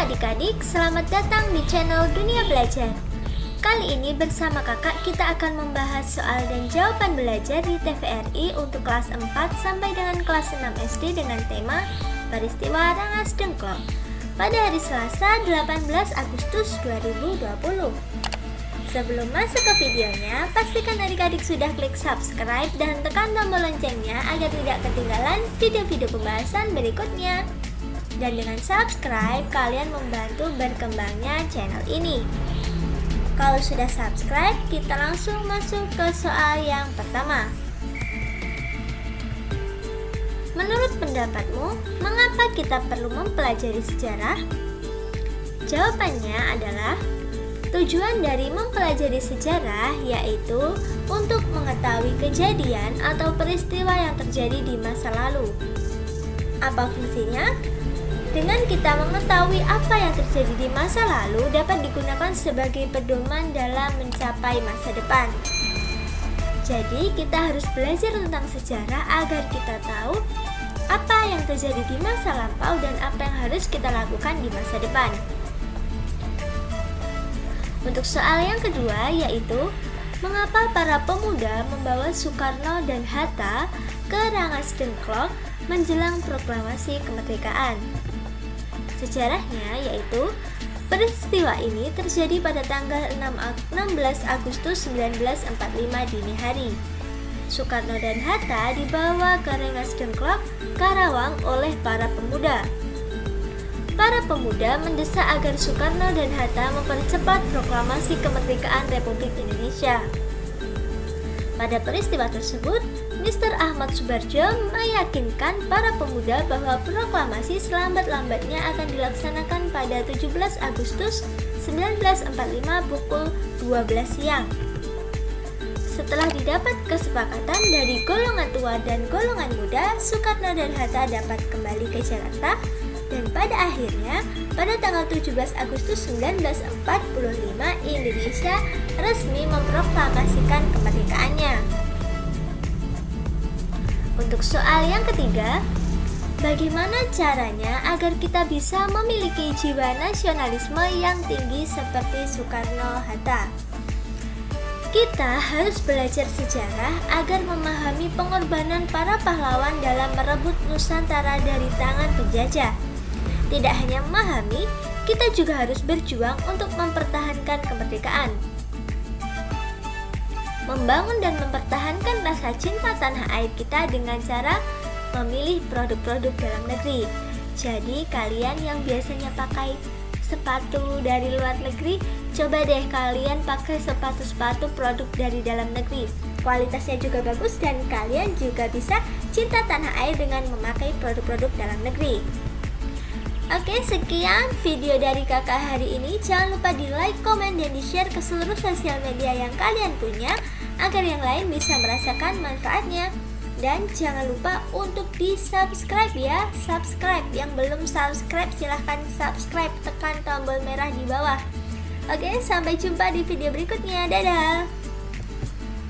adik-adik, selamat datang di channel Dunia Belajar. Kali ini bersama kakak kita akan membahas soal dan jawaban belajar di TVRI untuk kelas 4 sampai dengan kelas 6 SD dengan tema Peristiwa Rengas Dengklok pada hari Selasa 18 Agustus 2020. Sebelum masuk ke videonya, pastikan adik-adik sudah klik subscribe dan tekan tombol loncengnya agar tidak ketinggalan video-video pembahasan berikutnya. Dan dengan subscribe, kalian membantu berkembangnya channel ini. Kalau sudah subscribe, kita langsung masuk ke soal yang pertama. Menurut pendapatmu, mengapa kita perlu mempelajari sejarah? Jawabannya adalah tujuan dari mempelajari sejarah yaitu untuk mengetahui kejadian atau peristiwa yang terjadi di masa lalu. Apa fungsinya? Dengan kita mengetahui apa yang terjadi di masa lalu dapat digunakan sebagai pedoman dalam mencapai masa depan. Jadi kita harus belajar tentang sejarah agar kita tahu apa yang terjadi di masa lampau dan apa yang harus kita lakukan di masa depan. Untuk soal yang kedua yaitu mengapa para pemuda membawa Soekarno dan Hatta ke Rengas Dengklok menjelang proklamasi kemerdekaan. Sejarahnya yaitu peristiwa ini terjadi pada tanggal 16 Agustus 1945 dini hari. Soekarno dan Hatta dibawa ke Rengas Dengklok, Karawang oleh para pemuda. Para pemuda mendesak agar Soekarno dan Hatta mempercepat proklamasi kemerdekaan Republik Indonesia. Pada peristiwa tersebut, Mr. Ahmad Subarjo meyakinkan para pemuda bahwa proklamasi selambat-lambatnya akan dilaksanakan pada 17 Agustus 1945 pukul 12 siang. Setelah didapat kesepakatan dari golongan tua dan golongan muda, Soekarno dan Hatta dapat kembali ke Jakarta dan pada akhirnya pada tanggal 17 Agustus 1945 Indonesia resmi memproklamasikan kemerdekaannya. Untuk soal yang ketiga, bagaimana caranya agar kita bisa memiliki jiwa nasionalisme yang tinggi seperti Soekarno-Hatta? Kita harus belajar sejarah agar memahami pengorbanan para pahlawan dalam merebut Nusantara dari tangan penjajah. Tidak hanya memahami, kita juga harus berjuang untuk mempertahankan kemerdekaan. Membangun dan mempertahankan rasa cinta tanah air kita dengan cara memilih produk-produk dalam negeri. Jadi kalian yang biasanya pakai sepatu dari luar negeri, coba deh kalian pakai sepatu-sepatu produk dari dalam negeri. Kualitasnya juga bagus dan kalian juga bisa cinta tanah air dengan memakai produk-produk dalam negeri. Oke, sekian video dari kakak hari ini. Jangan lupa di like, komen, dan di share ke seluruh sosial media yang kalian punya agar yang lain bisa merasakan manfaatnya. Dan jangan lupa untuk di subscribe ya. Subscribe, yang belum subscribe silahkan subscribe, tekan tombol merah di bawah. Oke, sampai jumpa di video berikutnya. Dadah.